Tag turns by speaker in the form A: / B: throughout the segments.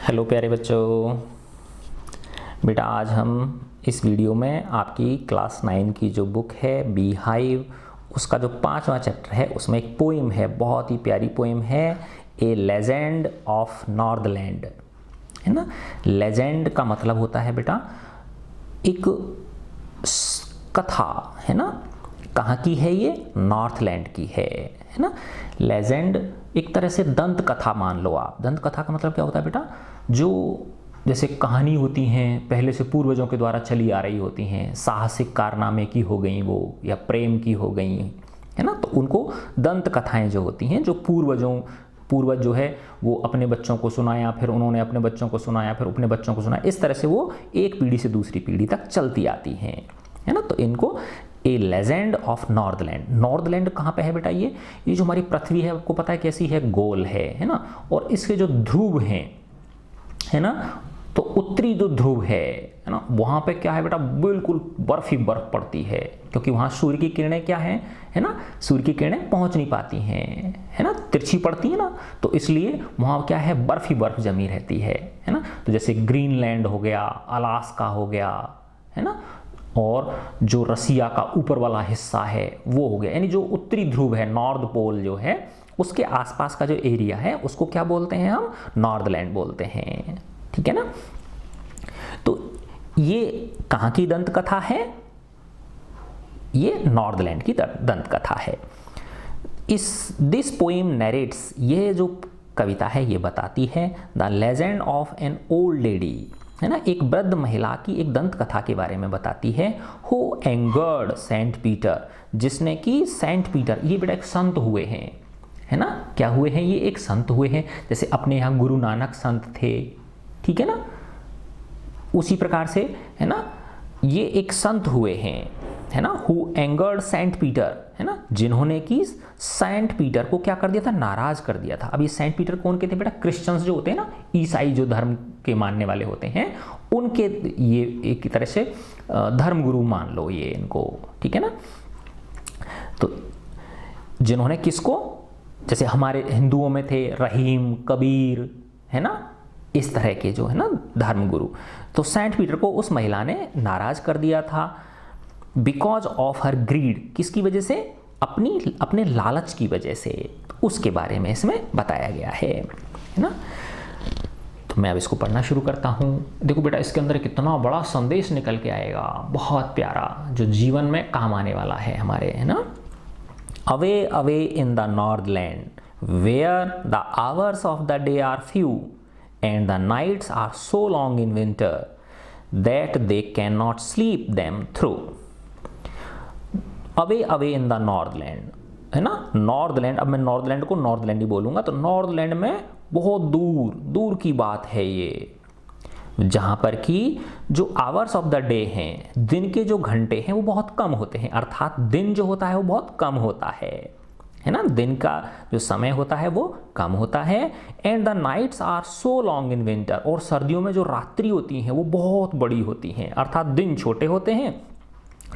A: Hello प्यारे बच्चों। बेटा आज हम इस वीडियो में आपकी क्लास 9 की जो बुक है बी हाइव, उसका जो 5वां चैप्टर है उसमें एक पोइम है, बहुत ही प्यारी पोइम है, ए लेजेंड ऑफ नॉर्दलैंड, है ना। लेजेंड का मतलब होता है बेटा एक कथा, है ना। कहाँ की है ये? नॉर्थलैंड की है ना। लेजेंड एक तरह से दंत कथा मान लो आप। दंत कथा का मतलब क्या होता है बेटा? जो जैसे कहानी होती हैं पहले से पूर्वजों के द्वारा चली आ रही होती हैं, साहसिक कारनामे की हो गई वो, या प्रेम की हो गई, है ना। तो उनको दंत कथाएं जो होती हैं, जो पूर्वज जो है वो अपने बच्चों को सुनाया, फिर उन्होंने अपने बच्चों को सुनाया, फिर अपने बच्चों को सुनाया, इस तरह से वो एक पीढ़ी से दूसरी पीढ़ी तक चलती आती हैं, है ना। तो इनको ए लेजेंड ऑफ नॉर्दलैंड। नॉर्दलैंड कहाँ पे है बेटा? ये जो हमारी पृथ्वी है आपको पता है कैसी है? गोल है ना। और इसके जो ध्रुव हैं, है ना, तो उत्तरी जो ध्रुव है ना, वहाँ पे क्या है बेटा? बिल्कुल बर्फ ही बर्फ पड़ती है, क्योंकि वहाँ सूर्य की किरणें क्या हैं, है ना, सूर्य की किरणें पहुँच नहीं पाती हैं, है ना, तिरछी पड़ती है ना, तो इसलिए वहाँ क्या है? बर्फ ही बर्फ जमी रहती है ना। तो जैसे ग्रीनलैंड हो गया, अलास्का हो गया, है ना, और जो रसिया का ऊपर वाला हिस्सा है वो हो गया, यानी जो उत्तरी ध्रुव है, नॉर्थ पोल जो है, उसके आसपास का जो एरिया है उसको क्या बोलते हैं? हम नॉर्दलैंड बोलते हैं, ठीक है ना। तो ये कहाँ की दंत कथा है? ये नॉर्दलैंड की दंत कथा है। दिस पोइम नरेट्स, ये जो कविता है ये बताती है the legend of an old lady, है ना, एक वृद्ध महिला की एक दंत कथा के बारे में बताती है। हु एंगर्ड सेंट पीटर, जिसने कि सेंट पीटर, ये बेटा एक संत हुए हैं, है ना। क्या हुए हैं? ये एक संत हुए हैं। जैसे अपने यहाँ गुरु नानक संत थे, ठीक है ना, उसी प्रकार से, है ना, ये एक संत हुए हैं, है ना। हु एंगर्ड सेंट पीटर, है ना, जिन्होंने कि सेंट पीटर को क्या कर दिया था? नाराज कर दिया था। अब ये सेंट पीटर कौन के थे बेटा? क्रिश्चियंस जो होते हैं ना, ईसाई जो धर्म के मानने वाले होते हैं, उनके ये एक तरह से धर्म गुरु मान लो ये इनको, ठीक है ना। तो जिन्होंने किसको? जैसे हमारे हिंदुओं में थे रहीम, कबीर, है ना, इस तरह के जो है ना धर्म गुरु। तो सेंट पीटर को उस महिला ने नाराज कर दिया था बिकॉज ऑफ हर ग्रीड, किसकी वजह से? अपने लालच की वजह से। उसके बारे में इसमें बताया गया है ना। तो मैं अब इसको पढ़ना शुरू करता हूँ। देखो बेटा इसके अंदर कितना बड़ा संदेश निकल के आएगा, बहुत प्यारा, जो जीवन में काम आने वाला है हमारे, है ना। Away away in the northland where the hours of the day are few and the nights are so long in winter that they cannot sleep them through. Away away in the Northland, है ना, नॉर्दलैंड। अब मैं नॉर्दलैंड को नॉर्दलैंड ही बोलूँगा। तो नॉर्दलैंड में बहुत दूर दूर की बात है ये, जहाँ पर कि जो आवर्स ऑफ द डे हैं, दिन के जो घंटे हैं वो बहुत कम होते हैं, अर्थात दिन जो होता है वो बहुत कम होता है ना, दिन का जो समय होता है वो कम होता है। And the nights are so long in winter, और सर्दियों में जो रात्रि होती हैं वो बहुत बड़ी होती हैं, अर्थात दिन छोटे होते हैं,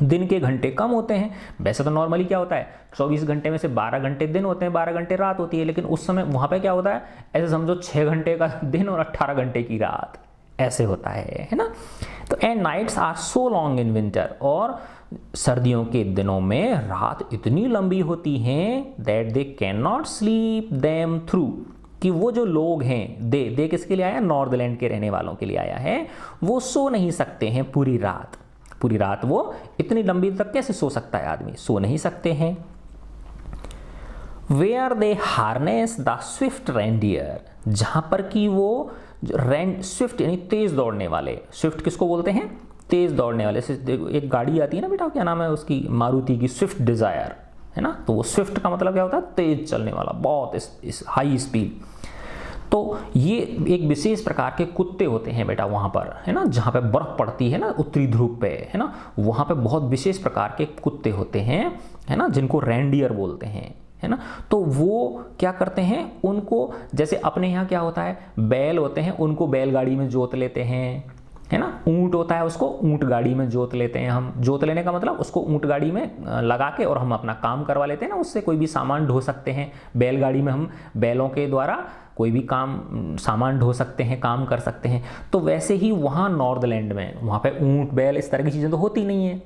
A: दिन के घंटे कम होते हैं। वैसे तो नॉर्मली क्या होता है, 24 घंटे में से 12 घंटे दिन होते हैं, 12 घंटे रात होती है, लेकिन उस समय वहाँ पे क्या होता है, ऐसे समझो 6 घंटे का दिन और 18 घंटे की रात, ऐसे होता है ना। तो and nights are so long in winter, और सर्दियों के दिनों में रात इतनी लंबी होती हैं that they can not sleep them through, कि वो जो लोग हैं, दे किसके लिए आया? नॉर्दलैंड के रहने वालों के लिए आया है। वो सो नहीं सकते हैं पूरी रात, पूरी रात वो इतनी लंबी तक कैसे सो सकता है आदमी? सो नहीं सकते हैं। Where they harness the swift reindeer, जहां पर कि वो स्विफ्ट यानी तेज दौड़ने वाले, स्विफ्ट किसको बोलते हैं? तेज दौड़ने वाले। एक गाड़ी आती है ना बेटा, क्या नाम है उसकी? मारुति की स्विफ्ट डिजायर, है ना। तो वो स्विफ्ट का मतलब क्या होता है? तेज चलने वाला, बहुत इस हाई स्पीड। तो ये एक विशेष प्रकार के कुत्ते होते हैं बेटा वहाँ पर, है ना, जहाँ पे बर्फ पड़ती है ना उत्तरी ध्रुव पे, है ना, वहाँ पे बहुत विशेष प्रकार के कुत्ते होते हैं, है ना, जिनको रेंडियर बोलते हैं, है ना। तो वो क्या करते हैं, उनको जैसे अपने यहाँ क्या होता है, बैल होते हैं, उनको बैलगाड़ी में जोत लेते हैं, है ना। ऊंट होता है, उसको ऊंट गाड़ी में जोत लेते हैं हम। जोत लेने का मतलब उसको ऊंट गाड़ी में लगा के और हम अपना काम करवा लेते हैं ना, उससे कोई भी सामान ढो सकते हैं। बैलगाड़ी में हम बैलों के द्वारा कोई भी काम सामान ढो सकते हैं, काम कर सकते हैं। तो वैसे ही वहाँ नॉर्दलैंड में वहाँ पे ऊंट बैल इस तरह की चीज़ें तो होती नहीं है,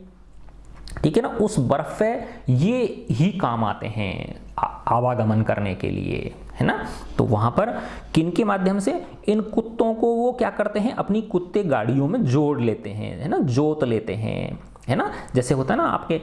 A: ठीक है ना। उस बर्फ पे ये ही काम आते हैं आवागमन करने के लिए, है ना। तो वहां पर किनके माध्यम से, इन कुत्तों को वो क्या करते हैं, अपनी कुत्ते गाड़ियों में जोड़ लेते हैं, है ना, जोत लेते हैं, है ना। जैसे होता है ना आपके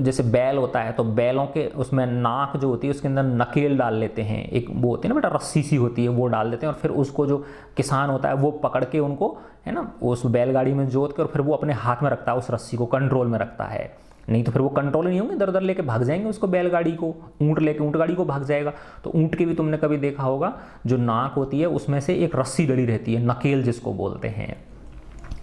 A: जैसे बैल होता है तो बैलों के उसमें नाक जो होती है उसके अंदर नकेल डाल लेते हैं, एक वो होती है ना बेटा रस्सी सी होती है, वो डाल देते हैं और फिर उसको जो किसान होता है वो पकड़ के उनको, है ना, उस बैलगाड़ी में जोत कर और फिर वो अपने हाथ में रखता है, उस रस्सी को कंट्रोल में रखता है। नहीं तो फिर वो कंट्रोल नहीं होंगे, दर दर लेके भाग जाएंगे उसको, बैलगाड़ी को। ऊंट लेके ऊंट गाड़ी को भाग जाएगा। तो ऊंट के भी तुमने कभी देखा होगा, जो नाक होती है उसमें से एक रस्सी डली रहती है, नकेल जिसको बोलते हैं,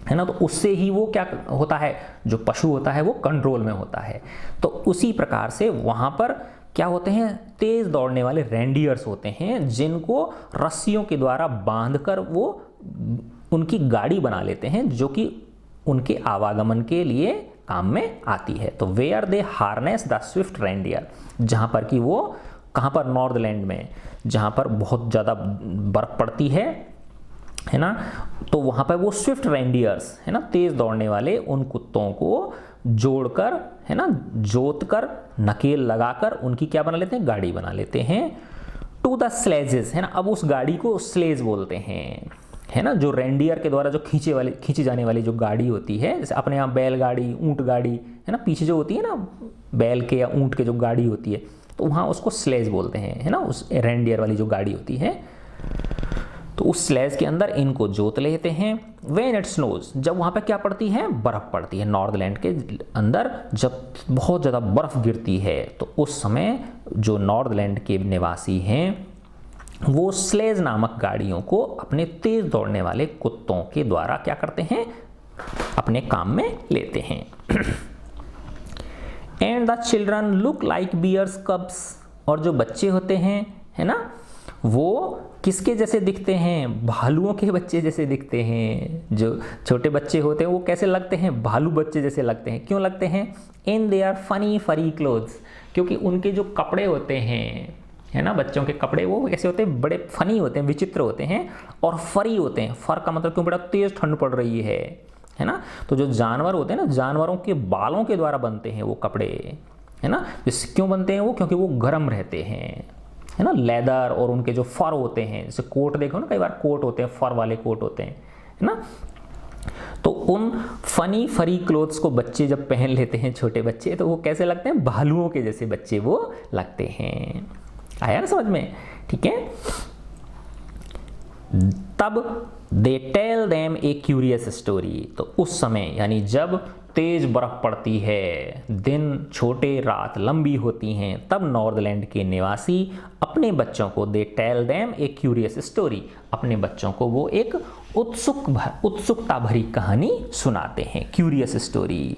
A: है ना। तो उससे ही वो क्या होता है, जो पशु होता है वो कंट्रोल में होता है। तो उसी प्रकार से वहां पर क्या होते हैं, तेज दौड़ने वाले रेंडियर्स होते हैं, जिनको रस्सियों के द्वारा बांधकर वो उनकी गाड़ी बना लेते हैं, जो कि उनके आवागमन के लिए काम में आती है। तो where they harness the swift reindeer, जहां पर कि वो कहां पर, नॉर्दलैंड में, जहां पर बहुत ज़्यादा बर्फ पड़ती है ना। तो वहां पर वो स्विफ्ट रेंडियर्स, है ना, तेज दौड़ने वाले उन कुत्तों को जोड़कर, है ना, जोत कर, नकेल लगाकर उनकी क्या बना लेते हैं, गाड़ी बना लेते हैं। टू द स्लेजेस, है ना। अब उस गाड़ी को स्लेज बोलते हैं, है ना, जो रेंडियर के द्वारा जो खींची जाने वाली जो गाड़ी होती है, जैसे अपने यहाँ बैलगाड़ी, ऊंट गाड़ी, है ना, पीछे जो होती है ना बैल के या ऊंट के जो गाड़ी होती है, तो वहाँ उसको स्लेज बोलते हैं, है ना, उस रेंडियर वाली जो गाड़ी होती है। तो उस स्लेज के अंदर इनको जोत लेते हैं। व्हेन इट स्नोज, जब वहाँ पे क्या पड़ती है, बर्फ पड़ती है, नॉर्दलैंड के अंदर जब बहुत ज़्यादा बर्फ गिरती है, तो उस समय जो नॉर्दलैंड के निवासी हैं वो स्लेज नामक गाड़ियों को अपने तेज दौड़ने वाले कुत्तों के द्वारा क्या करते हैं, अपने काम में लेते हैं। And the children look like bears cubs, और जो बच्चे होते हैं, है ना, वो किसके जैसे दिखते हैं, भालुओं के बच्चे जैसे दिखते हैं। जो छोटे बच्चे होते हैं वो कैसे लगते हैं, भालू बच्चे जैसे लगते हैं। क्यों लगते हैं, इन देयर फनी फरी क्लोथ्स, क्योंकि उनके जो कपड़े होते हैं, है ना, बच्चों के कपड़े वो कैसे होते हैं, बड़े फनी होते हैं, विचित्र होते हैं और फरी होते हैं। फर का मतलब क्यों, बड़ा तेज ठंड पड़ रही है ना। तो जो जानवर होते हैं ना, जानवरों के बालों के द्वारा बनते हैं वो कपड़े, है ना। क्यों बनते हैं वो, क्योंकि वो गर्म रहते हैं, है ना। लेदर और उनके जो फर होते हैं, जैसे कोट देखो ना, कई बार कोट होते हैं, फर वाले कोट होते हैं, है ना। तो उन फनी फरी क्लोथ्स को बच्चे जब पहन लेते हैं, छोटे बच्चे, तो वो कैसे लगते हैं, भालुओं के जैसे बच्चे वो लगते हैं। आया ना समझ में, ठीक है। तब they tell them a curious story, तो उस समय यानी जब तेज बर्फ पड़ती है, दिन छोटे रात लंबी होती हैं, तब नॉर्दलैंड के निवासी अपने बच्चों को they tell them a curious story, अपने बच्चों को वो एक उत्सुकता भरी कहानी सुनाते हैं। क्यूरियस स्टोरी,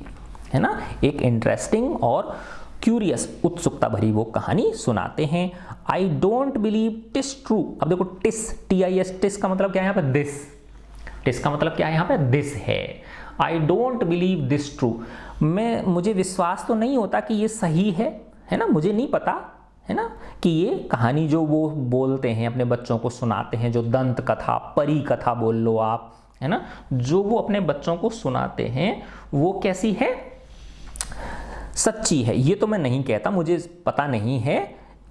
A: है ना, एक इंटरेस्टिंग और क्यूरियस, उत्सुकता भरी वो कहानी सुनाते हैं। I don't believe TISS true, अब देखो टिस, TIS, टिस का मतलब क्या है यहाँ पे, दिस। टिस का मतलब क्या है यहाँ पे, दिस है। I don't believe this true, मुझे विश्वास तो नहीं होता कि ये सही है ना, मुझे नहीं पता, है ना, कि ये कहानी जो वो बोलते हैं, अपने बच्चों को सुनाते हैं, जो दंत कथा, परी कथा बोल लो आप, है ना, जो वो अपने बच्चों को सुनाते हैं वो कैसी है, सच्ची है, ये तो मैं नहीं कहता, मुझे पता नहीं है।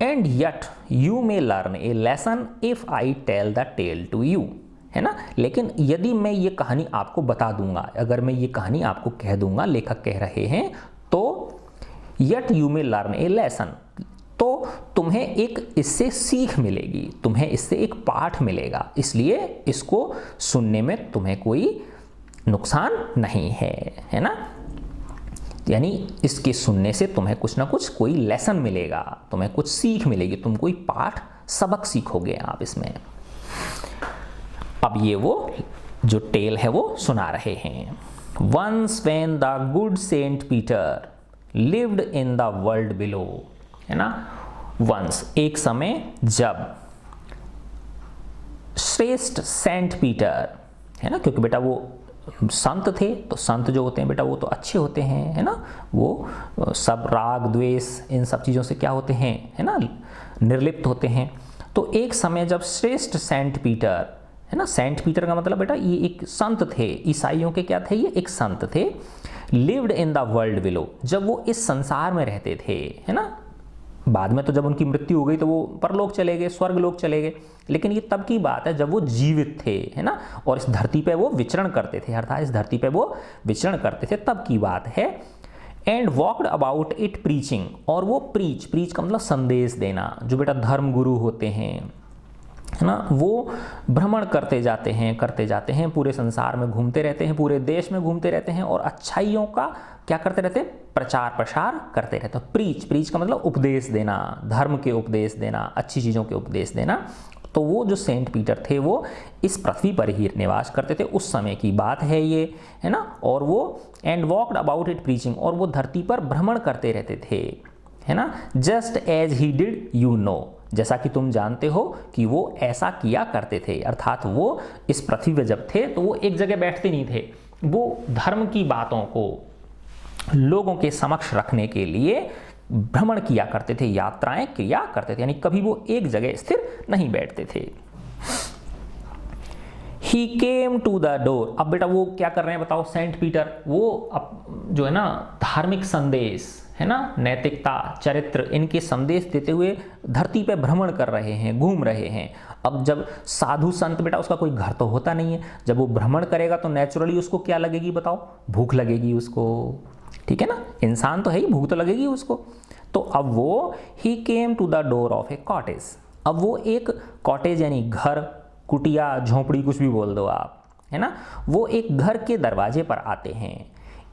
A: And yet you may learn a lesson if I tell the tale to you, है ना। लेकिन यदि मैं ये कहानी आपको बता दूंगा, अगर मैं ये कहानी आपको कह दूंगा, लेखक कह रहे हैं, तो yet you may learn a lesson, तो तुम्हें एक इससे सीख मिलेगी, तुम्हें इससे एक पाठ मिलेगा, इसलिए इसको सुनने में तुम्हें कोई नुकसान नहीं है ना। यानी इसके सुनने से तुम्हें कुछ ना कुछ कोई लेसन मिलेगा, तुम्हें कुछ सीख मिलेगी, तुम कोई पाठ सबक सीखोगे आप इसमें। अब ये वो जो टेल है वो सुना रहे हैं। Once when the good Saint Peter lived in the world below, है ना। वंस, एक समय जब श्रेष्ठ सेंट पीटर, है ना, क्योंकि बेटा वो संत थे, तो संत जो होते हैं बेटा वो तो अच्छे होते हैं, है ना, वो सब राग द्वेष इन सब चीज़ों से क्या होते हैं, है ना, निर्लिप्त होते हैं। तो एक समय जब श्रेष्ठ सेंट पीटर, है ना, सेंट पीटर का मतलब बेटा ये एक संत थे, ईसाइयों के क्या थे, ये एक संत थे, lived in the world below, जब वो इस संसार में रहते थे, है ना, बाद में तो जब उनकी मृत्यु हो गई तो वो परलोक चले गए, स्वर्ग लोक चले गए, लेकिन ये तब की बात है जब वो जीवित थे, है ना, और इस धरती पे वो विचरण करते थे, अर्थात इस धरती पे वो विचरण करते थे, तब की बात है। And walked about it preaching, और वो प्रीच का मतलब संदेश देना, जो बेटा धर्म गुरु होते हैं, है ना, वो भ्रमण करते जाते हैं, पूरे संसार में घूमते रहते हैं, पूरे देश में घूमते रहते हैं, और अच्छाइयों का क्या करते रहते हैं, प्रचार प्रसार करते रहते हैं। प्रीच का मतलब उपदेश देना, धर्म के उपदेश देना, अच्छी चीज़ों के उपदेश देना। तो वो जो सेंट पीटर थे वो इस पृथ्वी पर ही निवास करते थे, उस समय की बात है ये, है ना, और वो and walked about it preaching, और वो धरती पर भ्रमण करते रहते थे, है ना, just as he did you know, जैसा कि तुम जानते हो कि वो ऐसा किया करते थे, अर्थात वो इस पृथ्वी पर जब थे तो वो एक जगह बैठते नहीं थे, वो धर्म की बातों को लोगों के समक्ष रखने के लिए भ्रमण किया करते थे, यात्राएं किया करते थे, यानी कभी वो एक जगह स्थिर नहीं बैठते थे। He came to the door, अब बेटा वो क्या कर रहे हैं बताओ, सेंट पीटर, वो अब जो है ना धार्मिक संदेश, है ना, नैतिकता, चरित्र, इनके संदेश देते हुए धरती पे भ्रमण कर रहे हैं, घूम रहे हैं। अब जब साधु संत बेटा उसका कोई घर तो होता नहीं है, जब वो भ्रमण करेगा तो नेचुरली उसको क्या लगेगी बताओ, भूख लगेगी उसको, ठीक है ना, इंसान तो है ही, भूख तो लगेगी उसको। तो अब वो he came to the door of a cottage, अब वो एक कॉटेज यानी घर, कुटिया, झोंपड़ी, कुछ भी बोल दो आप, है ना, वो एक घर के दरवाजे पर आते हैं।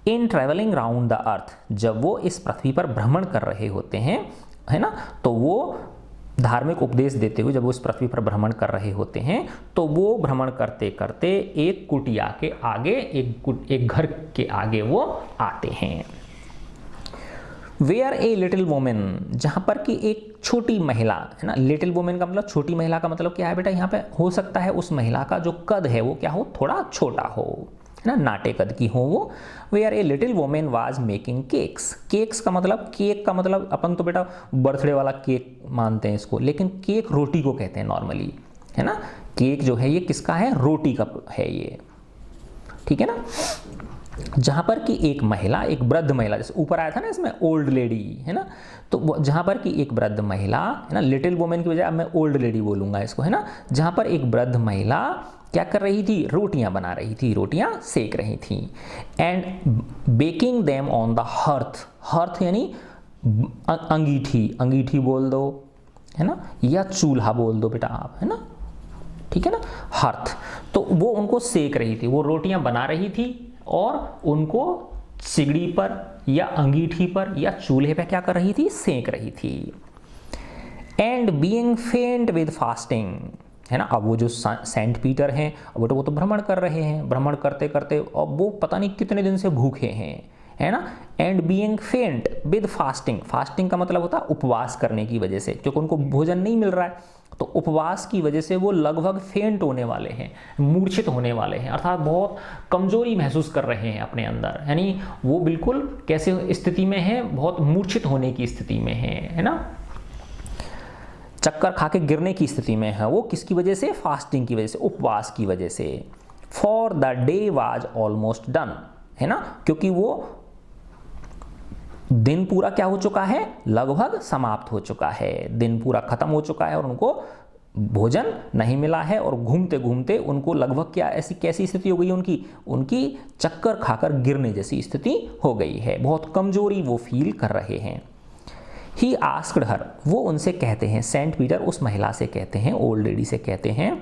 A: इन ट्रेवलिंग राउंड द अर्थ, जब वो इस पृथ्वी पर भ्रमण कर रहे होते हैं, है ना, तो वो धार्मिक उपदेश देते हुए जब वो इस पृथ्वी पर भ्रमण कर रहे होते हैं, तो वो भ्रमण करते करते एक कुटिया के आगे, एक घर के आगे वो आते हैं। वेयर ए लिटिल वोमेन, जहां पर कि एक छोटी महिला, है ना, लिटिल वोमेन का मतलब छोटी महिला का मतलब क्या है बेटा, यहाँ पे हो सकता है उस महिला का जो कद है वो क्या हो, थोड़ा छोटा हो, है ना, नाटे कद की हो वो। Where a little women was making cakes, cakes का मतलब, केक का मतलब अपन तो बेटा बर्थडे वाला केक मानते हैं इसको, लेकिन केक रोटी को कहते हैं नॉर्मली, है ना, केक जो है ये किसका है, रोटी का है ये, ठीक है ना। जहां पर कि एक महिला, एक वृद्ध महिला, जैसे ऊपर आया था ना इसमें ओल्ड लेडी, है ना, तो जहां पर कि एक वृद्ध महिला, है ना, लिटिल वुमेन की बजाय अब मैं ओल्ड लेडी बोलूंगा इसको, है ना, जहां पर एक वृद्ध महिला क्या कर रही थी, रोटियां बना रही थी, रोटियां सेक रही थी। And baking them on the hearth, hearth यानी अंगीठी, अंगीठी बोल दो, है ना, या चूल्हा बोल दो बेटा आप, है ना, ठीक है ना, हर्थ। तो वो उनको सेक रही थी, वो रोटियां बना रही थी और उनको सिगड़ी पर या अंगीठी पर या चूल्हे पे क्या कर रही थी, सेक रही थी। एंड बीइंग फेंट विद फास्टिंग, है ना, अब वो जो सेंट पीटर हैं वो तो भ्रमण कर रहे हैं, भ्रमण करते करते अब वो पता नहीं कितने दिन से भूखे हैं, है ना। एंड बीइंग फेंट विद फास्टिंग, फास्टिंग का मतलब होता है उपवास करने की वजह से, क्योंकि उनको भोजन नहीं मिल रहा है, तो उपवास की वजह से वो लगभग फेंट होने वाले हैं, मूर्छित होने वाले हैं, अर्थात बहुत कमजोरी महसूस कर रहे हैं अपने अंदर, यानी वो बिल्कुल कैसे स्थिति में है, बहुत मूर्छित होने की स्थिति में है ना, चक्कर खा के गिरने की स्थिति में है वो, किसकी वजह से, फास्टिंग की वजह से, उपवास की वजह से। For the day was almost done, है ना, क्योंकि वो दिन पूरा क्या हो चुका है, लगभग समाप्त हो चुका है, दिन पूरा खत्म हो चुका है और उनको भोजन नहीं मिला है, और घूमते घूमते उनको लगभग क्या ऐसी कैसी स्थिति हो गई उनकी चक्कर खाकर गिरने जैसी स्थिति हो गई है, बहुत कमजोरी वो फील कर रहे हैं। ही आस्क्ड हर, वो उनसे कहते हैं, सेंट पीटर उस महिला से कहते हैं, ओल्ड लेडी से कहते हैं,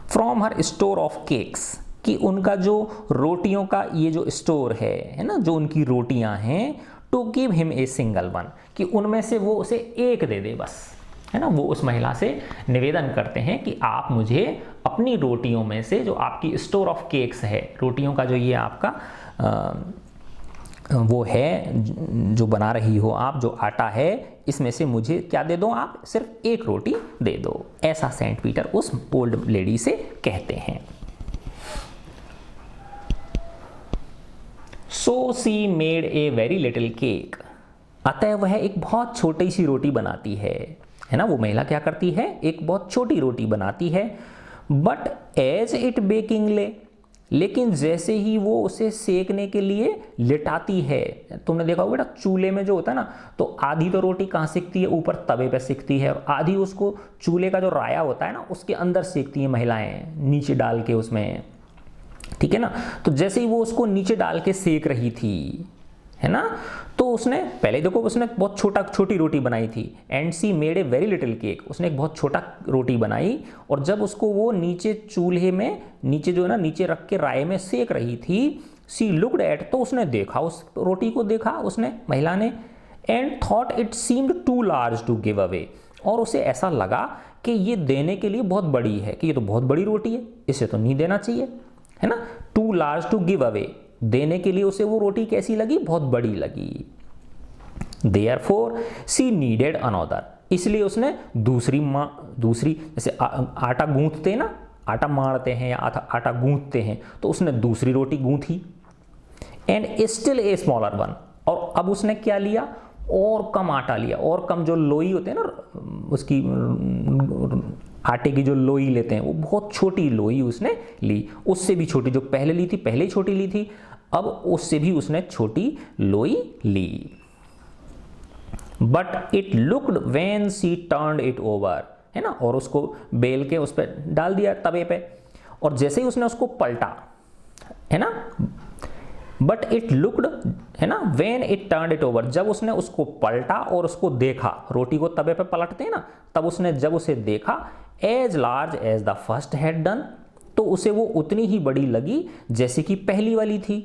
A: from her store of cakes, कि उनका जो रोटियों का ये जो स्टोर है ना, जो उनकी रोटियां हैं, to give him a single one, कि उनमें से वो उसे एक दे दे बस, है ना। वो उस महिला से निवेदन करते हैं कि आप मुझे अपनी रोटियों में से, जो आपकी स्टोर ऑफ केक्स है, रोटियों का जो ये आपका वो है जो बना रही हो आप, जो आटा है, इसमें से मुझे क्या दे दो आप, सिर्फ एक रोटी दे दो, ऐसा सेंट पीटर उस ओल्ड लेडी से कहते हैं। So she made a very little cake, अतः वह एक बहुत छोटी सी रोटी बनाती है ना। वो महिला क्या करती है, एक बहुत छोटी रोटी बनाती है। बट एज इट बेकिंग ले, लेकिन जैसे ही वो उसे सेकने के लिए लिटाती है, तुमने देखा होगा बेटा चूल्हे में जो होता है ना, तो आधी तो रोटी कहाँ सेकती है, ऊपर तवे पे सेकती है, और आधी उसको चूल्हे का जो राया होता है ना उसके अंदर सेकती है महिलाएं, नीचे डाल के उसमें, ठीक है ना। तो जैसे ही वो उसको नीचे डाल के सेक रही थी, है ना, तो उसने पहले देखो उसने बहुत छोटी रोटी बनाई थी। And C made a very little cake, उसने एक बहुत छोटा रोटी बनाई, और जब उसको वो नीचे चूल्हे में नीचे जो है ना नीचे रख के राय में सेक रही थी, सी लुक्ड एट, तो उसने देखा, उस रोटी को देखा उसने, महिला ने, and thought it seemed too large to give away, और उसे ऐसा लगा कि ये देने के लिए बहुत बड़ी है, कि ये तो बहुत बड़ी रोटी है, इसे तो नहीं देना चाहिए, है ना। Too large to give away, देने के लिए उसे वो रोटी कैसी लगी, बहुत बड़ी लगी। Therefore she needed another, इसलिए उसने दूसरी जैसे आटा गूंथते ना, आटा मारते हैं या आटा गूंथते हैं, तो उसने दूसरी रोटी गूंथी। And still a smaller one, और अब उसने क्या लिया, और कम आटा लिया, और कम जो लोई होते हैं ना उसकी आटे की जो लोई लेते हैं, वो बहुत छोटी लोई उसने ली, उससे भी छोटी, जो पहले ली थी पहले छोटी ली थी, अब उससे भी उसने छोटी लोई ली। But it looked when she turned it over, है ना, और उसको बेल के उस पर डाल दिया तवे पे, और जैसे ही उसने उसको पलटा, है ना, बट इट लुक्ड, है ना, when it turned it over, जब उसने उसको पलटा और उसको देखा, रोटी को तवे पे पलटते हैं ना, तब उसने जब उसे देखा, as large as the first had done, तो उसे वो उतनी ही बड़ी लगी जैसे कि पहली वाली थी।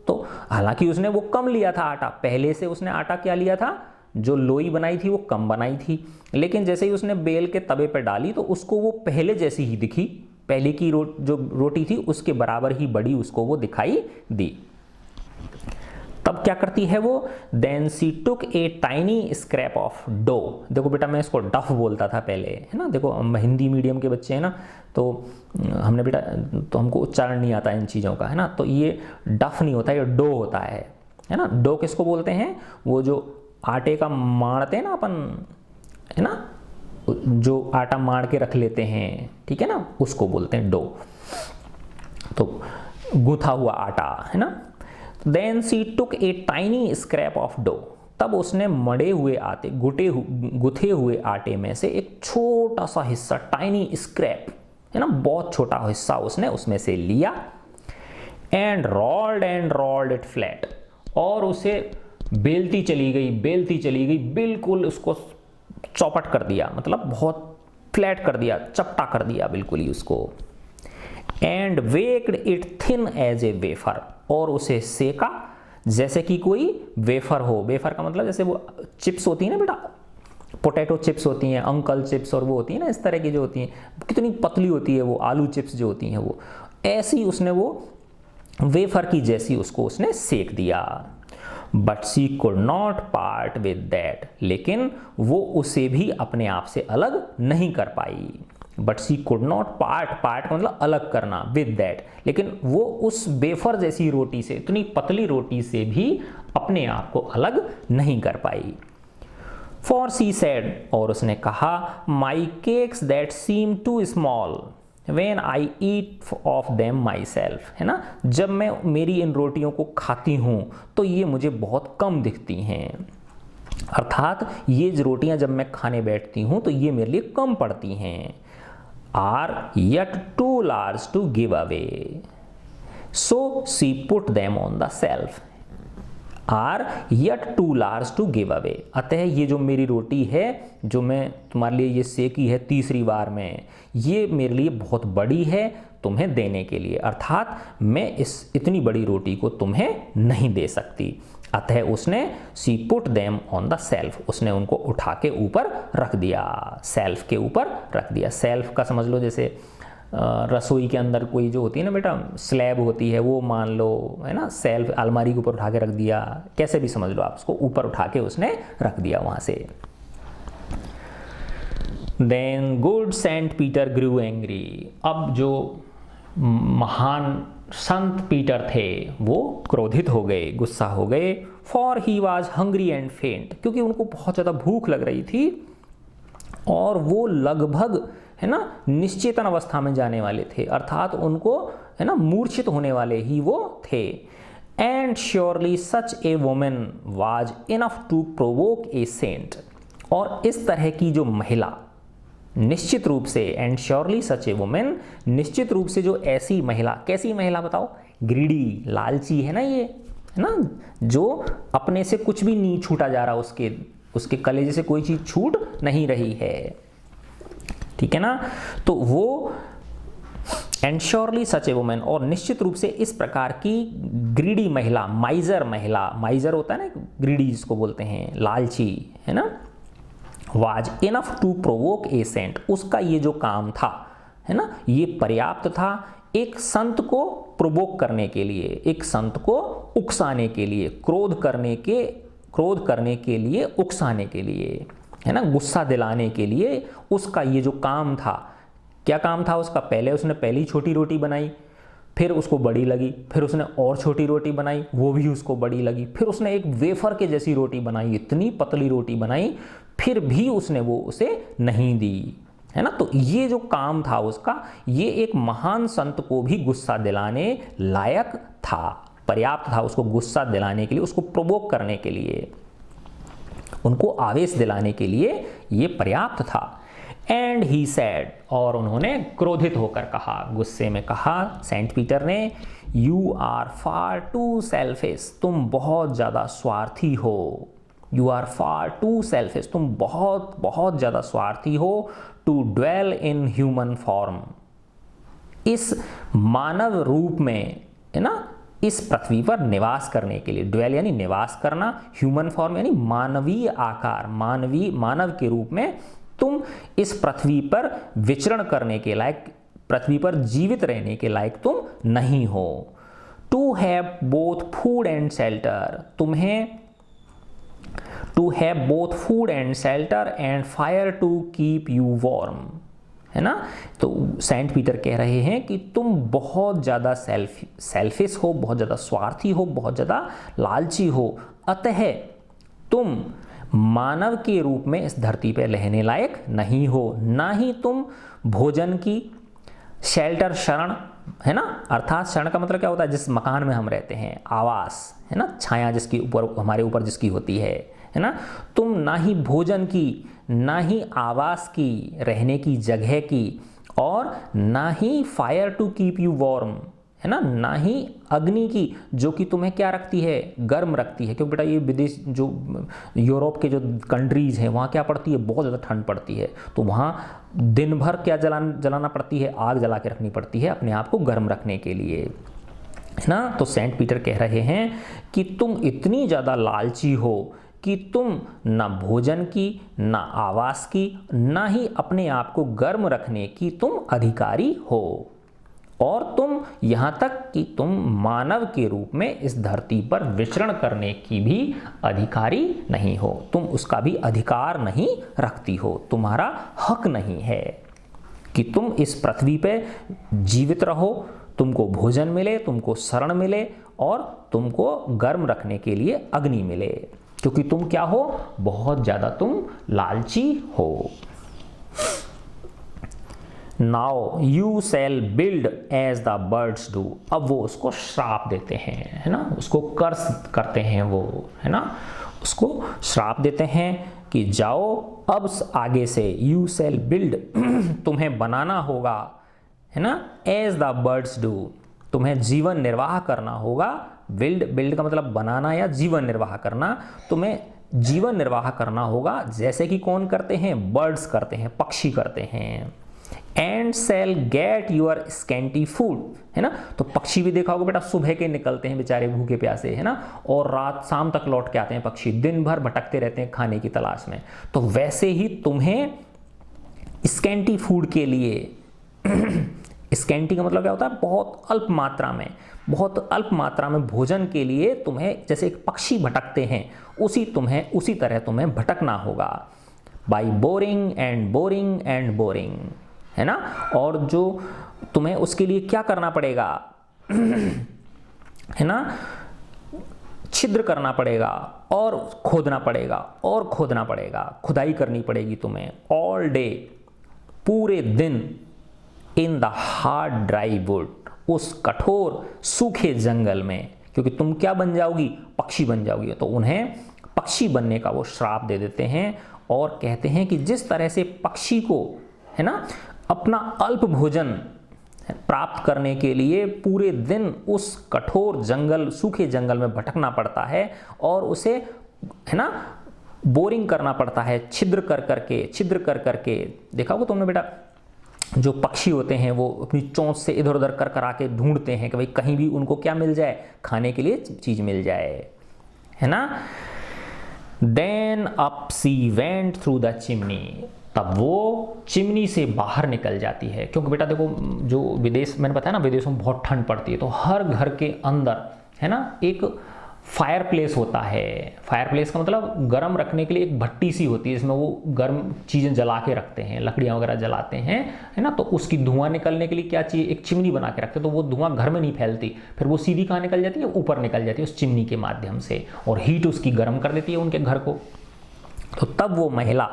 A: तो हालांकि उसने वो कम लिया था आटा, पहले से उसने आटा क्या लिया था, जो लोई बनाई थी वो कम बनाई थी, लेकिन जैसे ही उसने बेल के तवे पे डाली तो उसको वो पहले जैसी ही दिखी, पहले की जो रोटी थी उसके बराबर ही बड़ी उसको वो दिखाई दी। तब क्या करती है वो, then she took a tiny scrap of dough, देखो बेटा मैं इसको डफ बोलता था पहले, है ना, देखो हम हिंदी मीडियम के बच्चे हैं ना, तो हमने बेटा, तो हमको उच्चारण नहीं आता इन चीज़ों का, है ना, तो ये डफ नहीं होता, ये डो होता है ना। डो किसको बोलते हैं, वो जो आटे का माड़ते हैं ना अपन, है ना, जो आटा माड़ के रख लेते हैं, ठीक है ना, उसको बोलते हैं डो, तो गूंथा हुआ आटा, है ना। Then she took a tiny scrap of dough, तब उसने मड़े हुए आटे गुथे हुए आटे में से एक छोटा सा हिस्सा, टाइनी स्क्रैप, है ना, बहुत छोटा हिस्सा उसने उसमें से लिया। एंड रोल्ड इट फ्लैट, और उसे बेलती चली गई, बिल्कुल उसको चौपट कर दिया, मतलब बहुत फ्लैट कर दिया, चपटा कर दिया बिल्कुल ही उसको। And baked it thin as a wafer, और उसे सेका जैसे कि कोई वेफर हो, वेफर का मतलब जैसे वो चिप्स होती है ना बेटा, पोटैटो चिप्स होती हैं, अंकल चिप्स, और वो होती है ना इस तरह की जो होती हैं, कितनी पतली होती है वो, आलू चिप्स जो होती हैं वो, ऐसी उसने वो वेफर की जैसी उसको उसने सेक दिया। But she could not part with that, लेकिन वो उसे भी अपने आप से अलग नहीं कर पाई। But she could not part मतलब अलग करना, विद दैट, लेकिन वो उस वेफर जैसी रोटी से, इतनी पतली रोटी से भी अपने आप को अलग नहीं कर पाई। फॉर सी सेड, और उसने कहा, my cakes that seem too small when I eat of them myself, है ना, जब मैं मेरी इन रोटियों को खाती हूँ तो ये मुझे बहुत कम दिखती हैं, अर्थात ये रोटियां जब मैं खाने बैठती हूँ तो ये मेरे लिए कम पड़ती हैं। Are yet too large to give away, so she put them on the shelf. Are yet too large to give away, अतः ये जो मेरी रोटी है जो मैं तुम्हारे लिए ये सेकी है तीसरी बार में, ये मेरे लिए बहुत बड़ी है तुम्हें देने के लिए, अर्थात मैं इस इतनी बड़ी रोटी को तुम्हें नहीं दे सकती। अतः उसने she put them on the shelf, उसने उनको उठा के ऊपर रख दिया, सेल्फ के ऊपर रख दिया। सेल्फ का समझ लो जैसे रसोई के अंदर कोई जो होती है ना बेटा स्लैब होती है, वो मान लो, है ना, सेल्फ अलमारी के ऊपर उठा के रख दिया, कैसे भी समझ लो आप उसको, ऊपर उठा के उसने रख दिया वहां से। देन गुड सेंट पीटर ग्रू एंग्री, अब जो महान संत पीटर थे वो क्रोधित हो गए, गुस्सा हो गए। For he was hungry and फेंट, क्योंकि उनको बहुत ज़्यादा भूख लग रही थी और वो लगभग है ना निश्चेतन अवस्था में जाने वाले थे, अर्थात उनको है ना मूर्छित होने वाले ही वो थे। And surely such a woman was enough to provoke a saint, और इस तरह की जो महिला निश्चित रूप से, and surely such a woman, निश्चित रूप से जो ऐसी महिला, कैसी महिला बताओ, ग्रीडी, लालची है ना ये, है ना, जो अपने से कुछ भी नहीं छूटा जा रहा, उसके कलेजे से कोई चीज छूट नहीं रही है, ठीक है ना। तो वो and surely such a women, और निश्चित रूप से इस प्रकार की ग्रीडी महिला, माइजर होता है ना, ग्रीडी जिसको बोलते हैं, लालची, है ना, was enough to provoke a saint, उसका ये जो काम था, है ना, ये पर्याप्त था एक संत को प्रोवोक करने के लिए, एक संत को उकसाने के लिए, क्रोध करने के लिए, उकसाने के लिए, है ना, गुस्सा दिलाने के लिए उसका ये जो काम था। क्या काम था उसका? पहले उसने पहली छोटी रोटी बनाई, फिर उसको बड़ी लगी, फिर उसने और छोटी रोटी बनाई, वो भी उसको बड़ी लगी, फिर उसने एक वेफर के जैसी रोटी बनाई, इतनी पतली रोटी बनाई, फिर भी उसने वो उसे नहीं दी, है ना। तो ये जो काम था उसका, ये एक महान संत को भी गुस्सा दिलाने लायक था, पर्याप्त था उसको गुस्सा दिलाने के लिए, उसको प्रोवोक करने के लिए, उनको आवेश दिलाने के लिए ये पर्याप्त था। एंड ही सैड, और उन्होंने क्रोधित होकर कहा, गुस्से में कहा सेंट पीटर ने, you are far too selfish, तुम बहुत ज़्यादा स्वार्थी हो। You are far too selfish, तुम बहुत बहुत ज़्यादा स्वार्थी हो। To dwell in human form, इस मानव रूप में, है ना, इस पृथ्वी पर निवास करने के लिए। ड्वेल यानी निवास करना, ह्यूमन फॉर्म यानी मानवीय आकार, मानव के रूप में तुम इस पृथ्वी पर विचरण करने के लायक, पृथ्वी पर जीवित रहने के लायक तुम नहीं हो। To have both food and shelter, तुम्हें to have both food and shelter and fire to keep you warm, है ना। तो सेंट पीटर कह रहे हैं कि तुम बहुत ज़्यादा सेल्फिश हो, बहुत ज़्यादा स्वार्थी हो, बहुत ज़्यादा लालची हो, अतः तुम मानव के रूप में इस धरती पर रहने लायक नहीं हो, ना ही तुम भोजन की, शेल्टर शरण, है ना, अर्थात शरण का मतलब क्या होता है, जिस मकान में हम रहते हैं, आवास, है ना, छाया जिसकी ऊपर, हमारे ऊपर जिसकी होती है ना, तुम ना ही भोजन की, ना ही आवास की, रहने की जगह की, और ना ही fire to keep you warm, है ना ही अग्नि की, जो कि तुम्हें क्या रखती है, गर्म रखती है। क्योंकि बेटा ये विदेश, जो यूरोप के जो कंट्रीज़ हैं, वहाँ क्या पड़ती है, बहुत ज़्यादा ठंड पड़ती है, तो वहाँ दिन भर क्या जलाना पड़ती है, आग जला के रखनी पड़ती है अपने आप को गर्म रखने के लिए, है ना। तो सेंट पीटर कह रहे हैं कि तुम इतनी ज़्यादा लालची हो कि तुम ना भोजन की, ना आवास की, ना ही अपने आप को गर्म रखने की तुम अधिकारी हो, और तुम यहाँ तक कि तुम मानव के रूप में इस धरती पर विचरण करने की भी अधिकारी नहीं हो, तुम उसका भी अधिकार नहीं रखती हो, तुम्हारा हक नहीं है कि तुम इस पृथ्वी पे जीवित रहो, तुमको भोजन मिले, तुमको शरण मिले, और तुमको गर्म रखने के लिए अग्नि मिले, क्योंकि तुम क्या हो, बहुत ज़्यादा तुम लालची हो। Now you shall build as the birds do, अब वो उसको श्राप देते हैं, है ना, उसको कर्स करते हैं वो, है ना, उसको श्राप देते हैं कि जाओ अब आगे से, यू शैल बिल्ड, तुम्हें बनाना होगा, है ना, एज द बर्ड्स डू, तुम्हें जीवन निर्वाह करना होगा। बिल्ड का मतलब बनाना या जीवन निर्वाह करना, तुम्हें जीवन निर्वाह करना होगा जैसे कि कौन करते हैं, बर्ड्स करते हैं, पक्षी करते हैं। And shall get your scanty food, है ना, तो पक्षी भी देखा होगा बेटा, सुबह के निकलते हैं बेचारे भूखे प्यासे, है ना, और रात शाम तक लौट के आते हैं पक्षी, दिन भर भटकते रहते हैं खाने की तलाश में। तो वैसे ही तुम्हें स्कैंटी फूड के लिए, स्कैंटी का मतलब क्या होता है, बहुत अल्प मात्रा में, बहुत अल्प मात्रा में भोजन के लिए तुम्हें, जैसे एक पक्षी भटकते हैं, उसी तरह तुम्हें भटकना होगा। By boring and boring and boring, है ना, और जो तुम्हें उसके लिए क्या करना पड़ेगा, है ना, छिद्र करना पड़ेगा और खोदना पड़ेगा और खोदना पड़ेगा, खुदाई करनी पड़ेगी तुम्हें ऑल डे, पूरे दिन, in the hard dry would, उस कठोर सूखे जंगल में, क्योंकि तुम क्या बन जाओगी, पक्षी बन जाओगी। तो उन्हें पक्षी बनने का वो श्राप दे देते हैं और कहते हैं कि जिस तरह से पक्षी को, है ना, अपना अल्प भोजन प्राप्त करने के लिए पूरे दिन उस कठोर जंगल, सूखे जंगल में भटकना पड़ता है और उसे, है ना, बोरिंग करना पड़ता है, छिद्र कर करके। देखा होगा तुमने बेटा, जो पक्षी होते हैं वो अपनी चोंच से इधर उधर कर कर आके ढूंढते हैं कि भाई कहीं भी उनको क्या मिल जाए, खाने के लिए चीज मिल जाए, है ना। Then up she went through the chimney, तब वो चिमनी से बाहर निकल जाती है। क्योंकि बेटा देखो, जो विदेश, मैंने बताया ना, विदेशों में बहुत ठंड पड़ती है, तो हर घर के अंदर, है ना, एक फायर प्लेस होता है। फायर प्लेस का मतलब गर्म रखने के लिए एक भट्टी सी होती है, जिसमें वो गर्म चीज़ें जला के रखते हैं, लकड़ियाँ वगैरह जलाते हैं, है ना। तो उसकी धुआं निकलने के लिए क्या चाहिए, एक चिमनी बना के रखते हैं, तो वो धुआं घर में नहीं फैलती, फिर वो सीधी कहाँ निकल जाती है, ऊपर निकल जाती है उस चिमनी के माध्यम से, और हीट उसकी गर्म कर देती है उनके घर को। तो तब वो महिला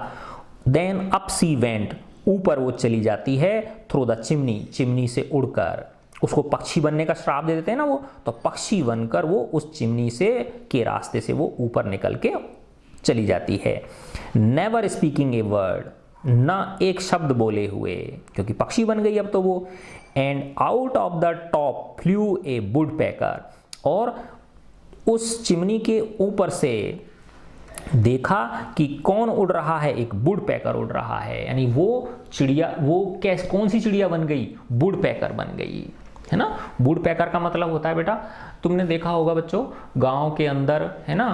A: देन अप सी वेंट, ऊपर वो चली जाती है, थ्रू द चिमनी, चिमनी से उड़कर। उसको पक्षी बनने का श्राप दे देते हैं ना वो, तो पक्षी बनकर वो उस चिमनी से के रास्ते से वो ऊपर निकल के चली जाती है। नेवर स्पीकिंग ए वर्ड, ना एक शब्द बोले हुए, क्योंकि पक्षी बन गई अब तो वो। And out of the top flew a woodpecker, और उस चिमनी के ऊपर से देखा कि कौन उड़ रहा है, एक वुड पैकर उड़ रहा है। यानी वो चिड़िया, वो कौन सी चिड़िया बन गई, वुड पैकर बन गई, है ना। वुड पैकर का मतलब होता है बेटा, तुमने देखा होगा बच्चों, गांव के अंदर, है ना,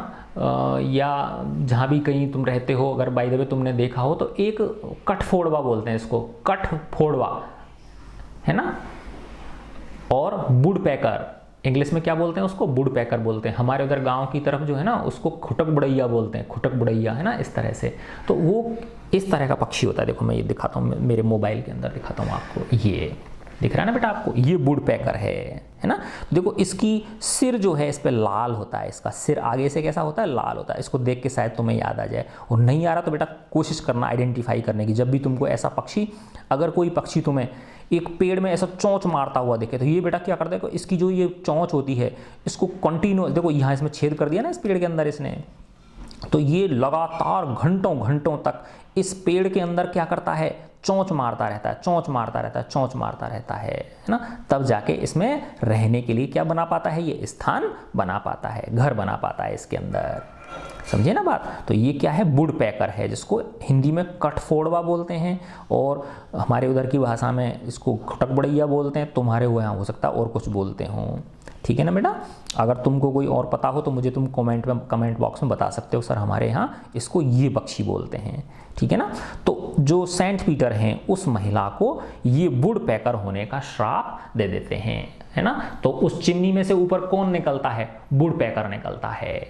A: या जहाँ भी कहीं तुम रहते हो, अगर बाय द वे तुमने देखा हो, तो एक कठफोड़वा बोलते हैं इसको, कठफोड़वा, है ना। और वुड पैकर इंग्लिश में क्या बोलते हैं उसको, वुड पैकर बोलते हैं। हमारे उधर गांव की तरफ जो है ना, उसको खुटक बुड़ैया बोलते हैं, खुटक बुड़ैया, है ना, इस तरह से। तो वो इस तरह का पक्षी होता है। देखो मैं ये दिखाता हूँ, मेरे मोबाइल के अंदर दिखाता हूँ आपको, ये दिख रहा है ना बेटा आपको, ये वुड पैकर है ना। देखो इसकी सिर जो है इस पे लाल होता है, इसका सिर आगे से कैसा होता है, लाल होता है। इसको देख के शायद तुम्हें याद आ जाए, और नहीं आ रहा तो बेटा कोशिश करना आइडेंटिफाई करने की। जब भी तुमको ऐसा पक्षी, अगर कोई पक्षी तुम्हें एक पेड़ में ऐसा चोंच मारता हुआ दिखे, तो ये बेटा क्या करता है, इसकी जो ये चोंच होती है, इसको कंटिन्यू, देखो यहाँ इसमें छेद कर दिया ना इस पेड़ के अंदर इसने, तो ये लगातार घंटों घंटों तक इस पेड़ के अंदर क्या करता है, चोंच मारता रहता है, चोंच मारता रहता है, चोंच मारता रहता है ना। तब जाके इसमें रहने के लिए क्या बना पाता है, ये स्थान बना पाता है, घर बना पाता है इसके अंदर। समझे ना बात। तो ये क्या है, वुड पैकर है, जिसको हिंदी में कठफोड़वा बोलते हैं, और हमारे उधर की भाषा में इसको खुटक बुड़ैया बोलते हैं। तुम्हारे वो यहाँ हो सकता है और कुछ बोलते हों, ठीक है ना बेटा। अगर तुमको कोई और पता हो तो मुझे तुम कमेंट बॉक्स में बता सकते हो, सर हमारे यहाँ इसको ये पक्षी बोलते हैं, ठीक है ना। तो जो सेंट पीटर हैं, उस महिला को ये वुड पैकर होने का श्राप दे देते हैं, है ना। तो उस चिमनी में से ऊपर कौन निकलता है, वुड पैकर निकलता है,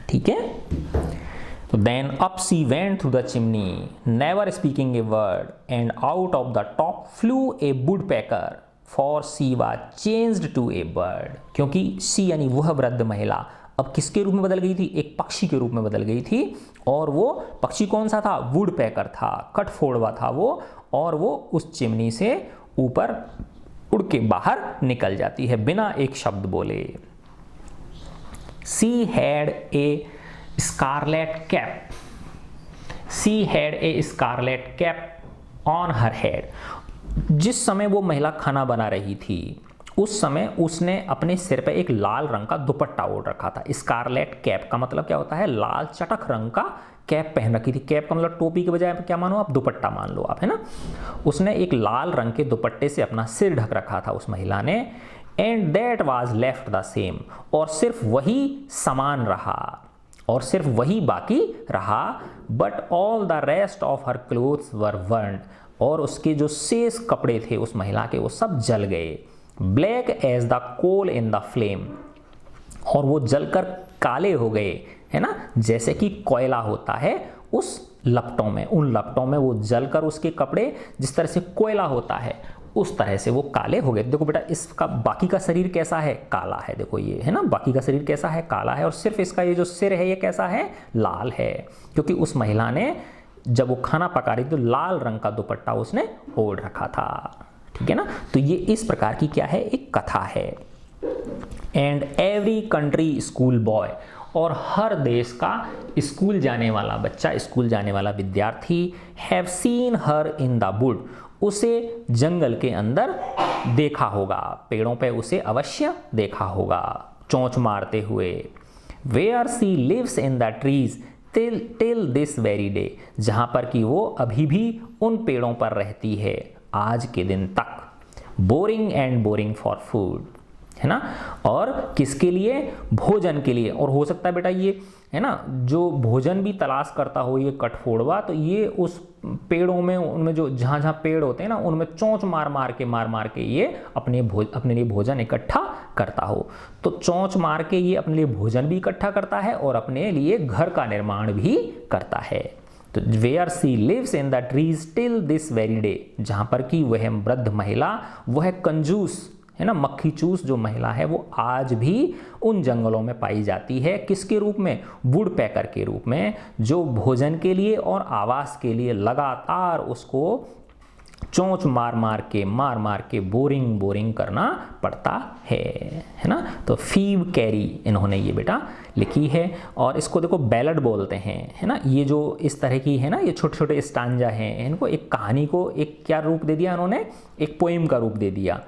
A: ठीक है। तो then up she went through the chimney, never speaking a word, and out of the top flew a woodpecker, for she was changed to a bird. क्योंकि सी यानी वह वृद्ध महिला अब किसके रूप में बदल गई थी, एक पक्षी के रूप में बदल गई थी। और वो पक्षी कौन सा था, वुड पैकर था, कठफोड़वा था वो, और वो उस चिमनी से ऊपर उड़ के बाहर निकल जाती है बिना एक शब्द बोले। She had a scarlet cap. She had a scarlet cap on her head. जिस समय वो महिला खाना बना रही थी, उस समय उसने अपने सिर पे एक लाल रंग का दुपट्टा ओढ़ रखा था। स्कारलेट कैप का मतलब क्या होता है, लाल चटक रंग का कैप पहन रखी थी। कैप का मतलब टोपी के बजाय क्या मानो आप, दुपट्टा मान लो आप, है ना। उसने एक लाल रंग के दुपट्टे से अपना सिर ढक रखा था उस महिला ने। And that was left the same, और सिर्फ वही समान रहा, और सिर्फ वही बाकी रहा। But all the rest of her clothes were burned, और उसके जो शेष कपड़े थे उस महिला के, वो सब जल गए। Black as the coal in the flame, और वो जलकर काले हो गए, है ना, जैसे कि कोयला होता है उस लपटों में, उन लपटों में वो जलकर उसके कपड़े जिस तरह से कोयला होता है उस तरह से वो काले हो गए। देखो बेटा इसका बाकी का शरीर कैसा है, काला है, देखो ये है ना, बाकी का शरीर कैसा है, काला है, और सिर्फ इसका ये जो सिर है ये कैसा है, लाल है, क्योंकि उस महिला ने जब वो खाना पका रही थी तो लाल रंग का दुपट्टा उसने ओढ़ रखा था। ठीक है ना, तो ये इस प्रकार की क्या है, एक कथा है। And every country school boy, और हर देश का स्कूल जाने वाला बच्चा, स्कूल जाने वाला विद्यार्थी, have seen her in the wood, उसे जंगल के अंदर देखा होगा, पेड़ों पे उसे अवश्य देखा होगा चोंच मारते हुए। Where she lives in the trees till this very day, जहाँ पर कि वो अभी भी उन पेड़ों पर रहती है आज के दिन तक। Boring and boring for food, है ना, और किसके लिए, भोजन के लिए। और हो सकता है बेटा ये है ना, जो भोजन भी तलाश करता हो ये कठफोड़वा, तो ये उस पेड़ों में, उनमें जो जहाँ जहाँ पेड़ होते हैं ना, उनमें चोंच मार मार के ये अपने लिए भोजन इकट्ठा करता हो। तो चोंच मार के ये अपने लिए भोजन भी इकट्ठा करता है और अपने लिए घर का निर्माण भी करता है। तो where she lives in the trees till this very day, जहाँ पर कि वह वृद्ध महिला, वह कंजूस है ना, मक्खी चूस जो महिला है, वो आज भी उन जंगलों में पाई जाती है। किसके रूप में, वुड पैकर के रूप में, जो भोजन के लिए और आवास के लिए लगातार उसको चोंच मार मार के बोरिंग करना पड़ता है ना। तो फीव कैरी इन्होंने ये बेटा लिखी है, और इसको देखो बैलड बोलते हैं, है ना। ये जो इस तरह की है ना, ये छोटे छोटे स्टांजा हैं, इनको एक कहानी को एक क्या रूप दे दिया इन्होंने, एक पोइम का रूप दे दिया।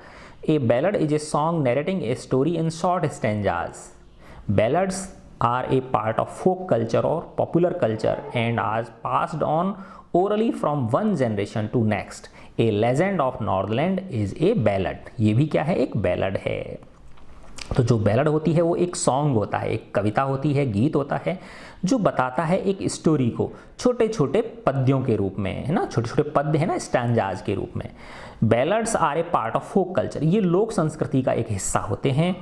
A: A ballad is a song narrating a story in short stanzas. Ballads are a part of folk culture or popular culture and are passed on orally from one generation to next. A legend of Northland is a ballad. ये भी क्या है, एक ballad है। तो जो ballad होती है वो एक सॉन्ग होता है, एक कविता होती है, गीत होता है, जो बताता है एक स्टोरी को छोटे छोटे पद्यों के रूप में, है ना, छोटे छोटे पद्य है ना, स्टैंजाज के रूप में। Ballads are a part of folk culture, ये लोक संस्कृति का एक हिस्सा होते हैं,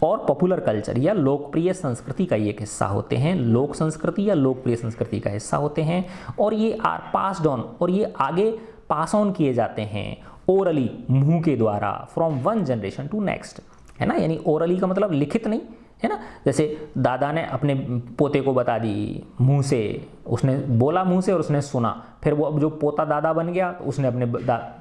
A: और पॉपुलर कल्चर या लोकप्रिय संस्कृति का ये एक हिस्सा होते हैं, लोक संस्कृति या लोकप्रिय संस्कृति का हिस्सा होते हैं। और ये आर पास्ड ऑन, और ये आगे पास ऑन किए जाते हैं ओरली, मुंह के द्वारा, from one generation to next, है ना। यानी ओरली का मतलब लिखित नहीं, है ना, जैसे दादा ने अपने पोते को बता दी मुंह से, उसने बोला मुंह से और उसने सुना, फिर वो अब जो पोता दादा बन गया तो उसने अपने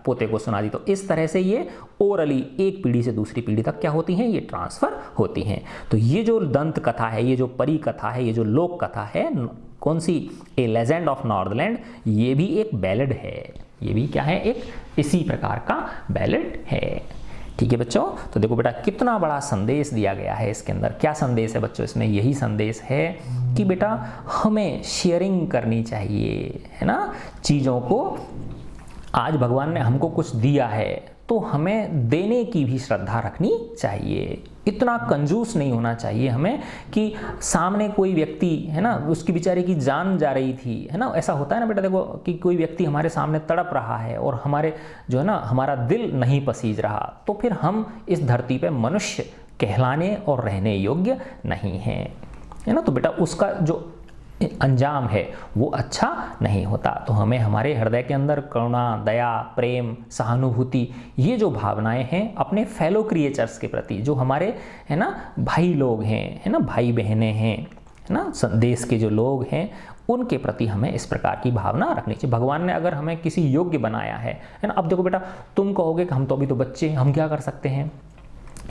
A: पोते को सुना दी। तो इस तरह से ये ओरली एक पीढ़ी से दूसरी पीढ़ी तक क्या होती हैं, ये ट्रांसफर होती हैं। तो ये जो दंत कथा है, ये जो परी कथा है, ये जो लोक कथा है, कौन सी, ए लेजेंड ऑफ नॉर्थलैंड, ये भी एक बैलेड है, ये भी क्या है, एक इसी प्रकार का बैलेड है। ठीक है बच्चों, तो देखो बेटा कितना बड़ा संदेश दिया गया है इसके अंदर। क्या संदेश है बच्चों इसमें, यही संदेश है कि बेटा हमें शेयरिंग करनी चाहिए, है ना, चीज़ों को। आज भगवान ने हमको कुछ दिया है तो हमें देने की भी श्रद्धा रखनी चाहिए। इतना कंजूस नहीं होना चाहिए हमें कि सामने कोई व्यक्ति है ना, उसकी बेचारे की जान जा रही थी, है ना, ऐसा होता है ना बेटा, देखो कि कोई व्यक्ति हमारे सामने तड़प रहा है और हमारे जो है ना, हमारा दिल नहीं पसीज रहा, तो फिर हम इस धरती पे मनुष्य कहलाने और रहने योग्य नहीं हैं, है ना। तो बेटा उसका जो अंजाम है वो अच्छा नहीं होता। तो हमें हमारे हृदय के अंदर करुणा, दया, प्रेम, सहानुभूति, ये जो भावनाएं हैं अपने फेलो क्रिएचर्स के प्रति, जो हमारे है ना भाई लोग हैं, है ना, भाई बहनें हैं, है ना, देश के जो लोग हैं, उनके प्रति हमें इस प्रकार की भावना रखनी चाहिए। भगवान ने अगर हमें किसी योग्य बनाया है ना। अब देखो बेटा, तुम कहोगे कि हम तो अभी तो बच्चे हैं, हम क्या कर सकते हैं।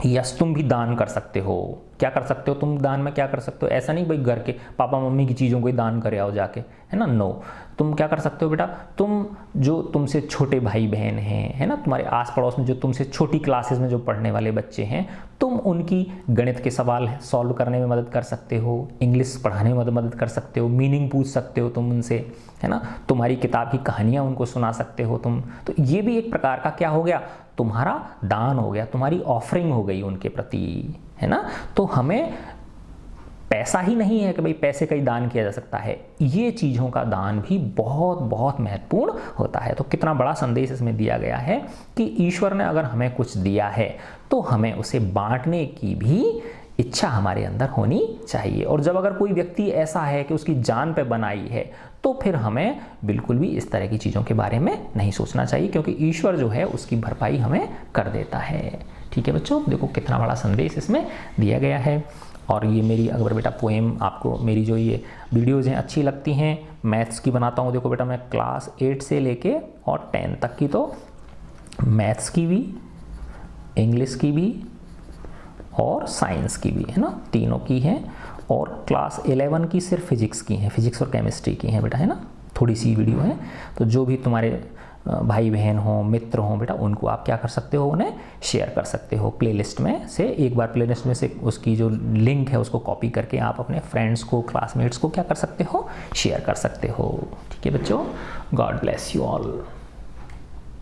A: यस, तुम भी दान कर सकते हो। क्या कर सकते हो तुम दान में, क्या कर सकते हो, ऐसा नहीं भाई घर के पापा मम्मी की चीज़ों को ही दान करे आओ जाके, है ना, नो। तुम क्या कर सकते हो बेटा, तुम जो तुमसे छोटे भाई बहन हैं, है ना, तुम्हारे आस पड़ोस में जो तुमसे छोटी क्लासेस में जो पढ़ने वाले बच्चे हैं, तुम उनकी गणित के सवाल सॉल्व करने में मदद कर सकते हो, इंग्लिश पढ़ाने में मदद कर सकते हो, मीनिंग पूछ सकते हो तुम उनसे, है ना, तुम्हारी किताब की कहानियाँ उनको सुना सकते हो तुम। तो ये भी एक प्रकार का क्या हो गया, तुम्हारा दान हो गया, तुम्हारी ऑफरिंग हो गई उनके प्रति, है ना। तो हमें पैसा ही नहीं है कि भाई पैसे का ही दान किया जा सकता है, ये चीज़ों का दान भी बहुत बहुत महत्वपूर्ण होता है। तो कितना बड़ा संदेश इसमें दिया गया है कि ईश्वर ने अगर हमें कुछ दिया है तो हमें उसे बांटने की भी इच्छा हमारे अंदर होनी चाहिए। और जब अगर कोई व्यक्ति ऐसा है कि उसकी जान पे बनाई है, तो फिर हमें बिल्कुल भी इस तरह की चीज़ों के बारे में नहीं सोचना चाहिए, क्योंकि ईश्वर जो है उसकी भरपाई हमें कर देता है। ठीक है बच्चों, देखो कितना बड़ा संदेश इसमें दिया गया है। और ये मेरी अगर बेटा पोएम आपको मेरी जो ये वीडियोज़ हैं अच्छी लगती हैं, मैथ्स की बनाता हूँ। देखो बेटा मैं क्लास 8 से लेके और 10 तक की तो मैथ्स की भी, इंग्लिश की भी और साइंस की भी, है ना, तीनों की हैं। और क्लास 11 की सिर्फ फिजिक्स की हैं, फिजिक्स और केमिस्ट्री की हैं बेटा, है ना, थोड़ी सी वीडियो है। तो जो भी तुम्हारे भाई बहन हो, मित्र हो बेटा, उनको आप क्या कर सकते हो, उन्हें शेयर कर सकते हो प्लेलिस्ट में से। एक बार प्लेलिस्ट में से उसकी जो लिंक है उसको कॉपी करके आप अपने फ्रेंड्स को, क्लासमेट्स को क्या कर सकते हो, शेयर कर सकते हो। ठीक है बच्चों, गॉड ब्लेस यू ऑल।